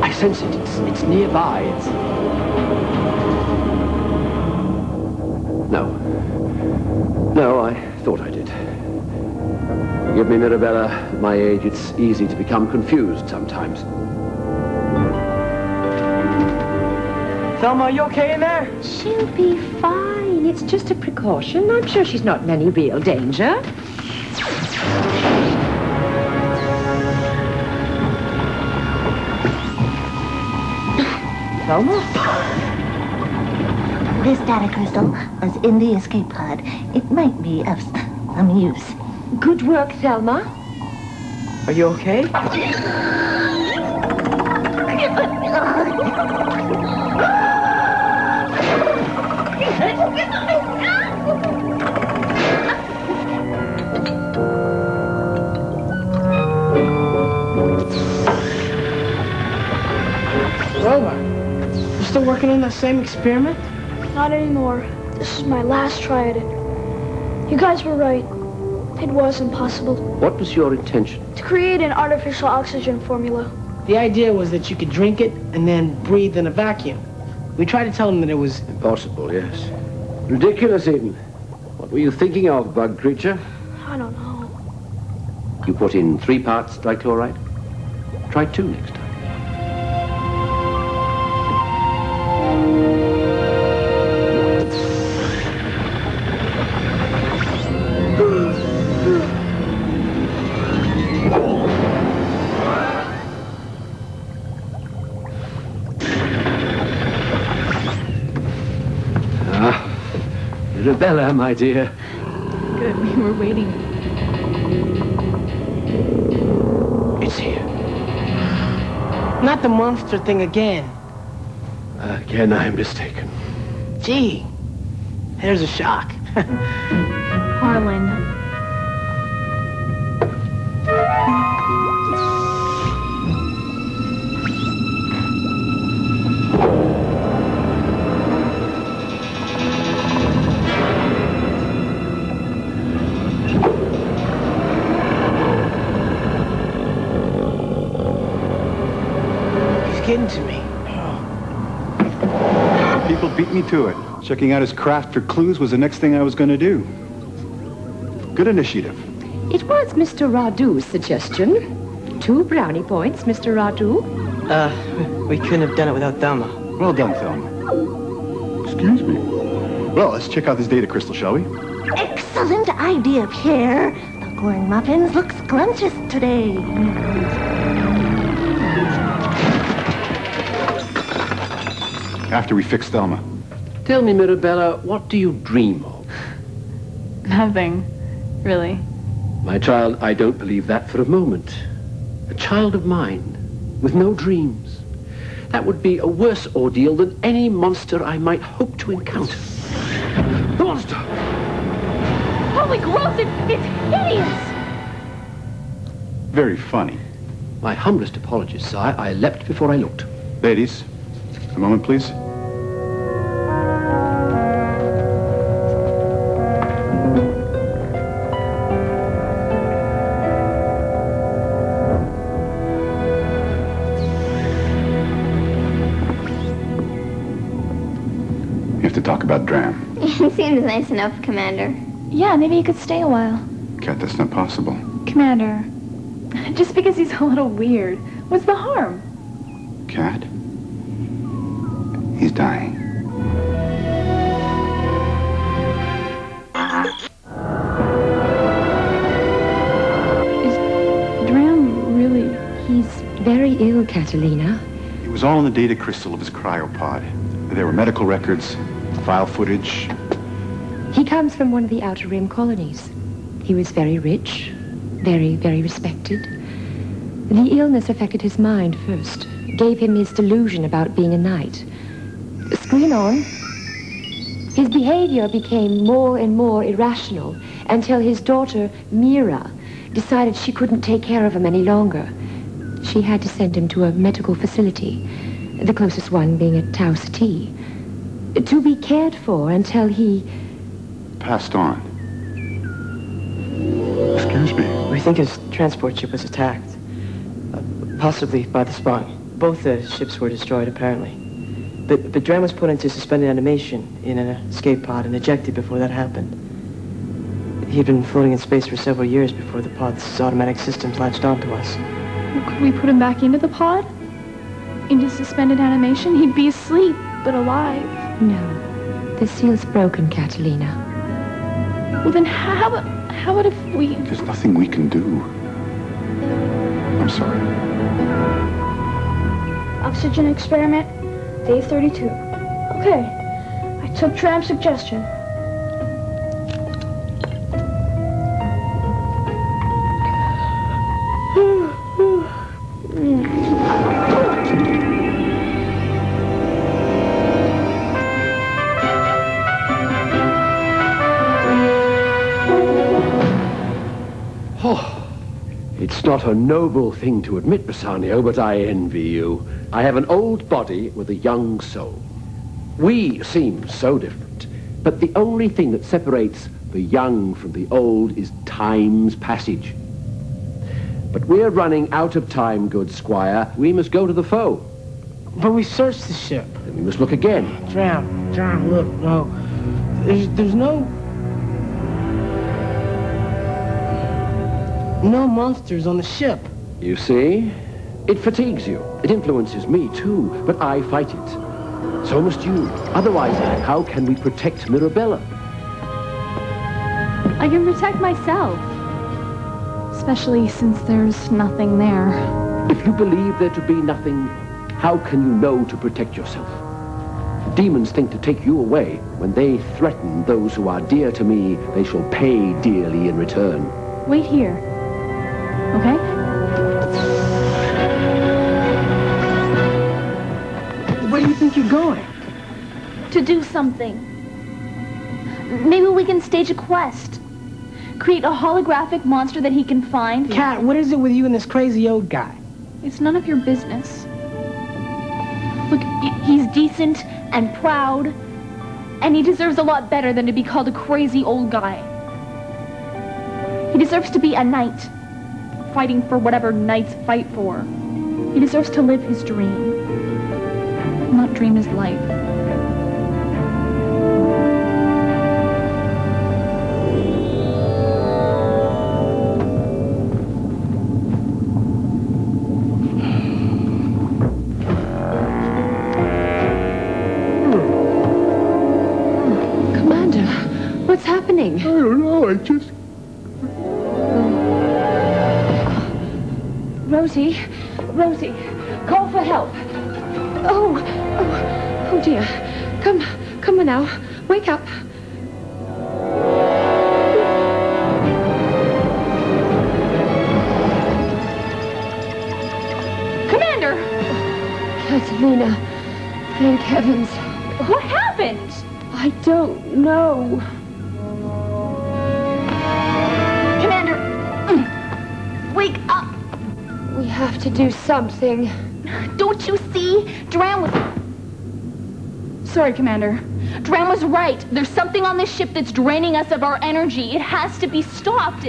I sense it. It's nearby. It's... No. No, I thought I did. Forgive me, Mirabella. At my age, it's easy to become confused sometimes. Thelma, are you okay in there? She'll be fine. It's just a precaution. I'm sure she's not in any real danger. Thelma? This data crystal was in the escape pod. It might be of some use. Good work, Thelma. Are you okay? Rover, you still working on that same experiment? Not anymore. This is my last try at it. You guys were right. It was impossible. What was your intention? To create an artificial oxygen formula. The idea was that you could drink it and then breathe in a vacuum. We tried to tell them that it was... Impossible, yes. Ridiculous, even. What were you thinking of, bug creature? I don't know. You put in 3 parts dichloride? Try 2 next time. Mirabella, my dear. Good, we were waiting. It's here. Not the monster thing again. Again, I'm mistaken. Gee, there's a shock. Harlan. Getting to me. People beat me to it. Checking out his craft for clues was the next thing I was going to do. Good initiative. It was Mr. Radu's suggestion. 2 brownie points, Mr. Radu. We couldn't have done it without Thelma. Well done, Thelma. Excuse me. Well, let's check out this data crystal, shall we? Excellent idea, Pierre. The corn muffins look scrumptious today. After we fix Thelma. Tell me, Mirabella, what do you dream of? Nothing, really. My child, I don't believe that for a moment. A child of mine, with no dreams. That would be a worse ordeal than any monster I might hope to encounter. The monster! Holy gross, it's hideous! Very funny. My humblest apologies, sire. I leapt before I looked. Ladies, a moment, please. You have to talk about Dram. He seems nice enough, Commander. Yeah, maybe he could stay a while. Cat, that's not possible. Commander, just because he's a little weird, what's the harm? Cat? He's dying. Is Dram really... He's very ill, Catalina. It was all in the data crystal of his cryopod. There were medical records, file footage. He comes from one of the Outer Rim colonies. He was very rich, very, very respected. The illness affected his mind first, gave him his delusion about being a knight. Screen on. His behavior became more and more irrational until his daughter, Mira, decided she couldn't take care of him any longer. She had to send him to a medical facility, the closest one being at Tau Ceti, to be cared for until he... Passed on. Excuse me. We think his transport ship was attacked. Possibly by the Spawn. Both the ships were destroyed, apparently. But Dram was put into suspended animation in an escape pod and ejected before that happened. He'd been floating in space for several years before the pod's automatic systems latched onto us. Well, could we put him back into the pod? Into suspended animation? He'd be asleep, but alive. No. The seal's broken, Catalina. Well, then how about if we... There's nothing we can do. I'm sorry. Oxygen experiment, day 32. Okay, I took Dram's suggestion. It's not a noble thing to admit, Bassanio, but I envy you. I have an old body with a young soul. We seem so different, but the only thing that separates the young from the old is time's passage. But we're running out of time, good squire. We must go to the foe. But we searched the ship. Then we must look again. Dram, look, no. There's no monsters on the ship. You see? It fatigues you. It influences me, too. But I fight it. So must you. Otherwise, how can we protect Mirabella? I can protect myself. Especially since there's nothing there. If you believe there to be nothing, how can you know to protect yourself? Demons think to take you away. When they threaten those who are dear to me, they shall pay dearly in return. Wait here. Okay? Where do you think you're going? To do something. Maybe we can stage a quest. Create a holographic monster that he can find. Cat, what is it with you and this crazy old guy? It's none of your business. Look, he's decent and proud, and he deserves a lot better than to be called a crazy old guy. He deserves to be a knight, fighting for whatever knights fight for. He deserves to live his dream, not dream his life. What's happening? I don't know, I just... Rosie, call for help. Oh dear. Come on now. Wake up. Commander! Catalina, thank heavens. What happened? I don't know. Commander, wake up. We have to do something. Don't you see? Dram was... Sorry, Commander. Dram was right. There's something on this ship that's draining us of our energy. It has to be stopped.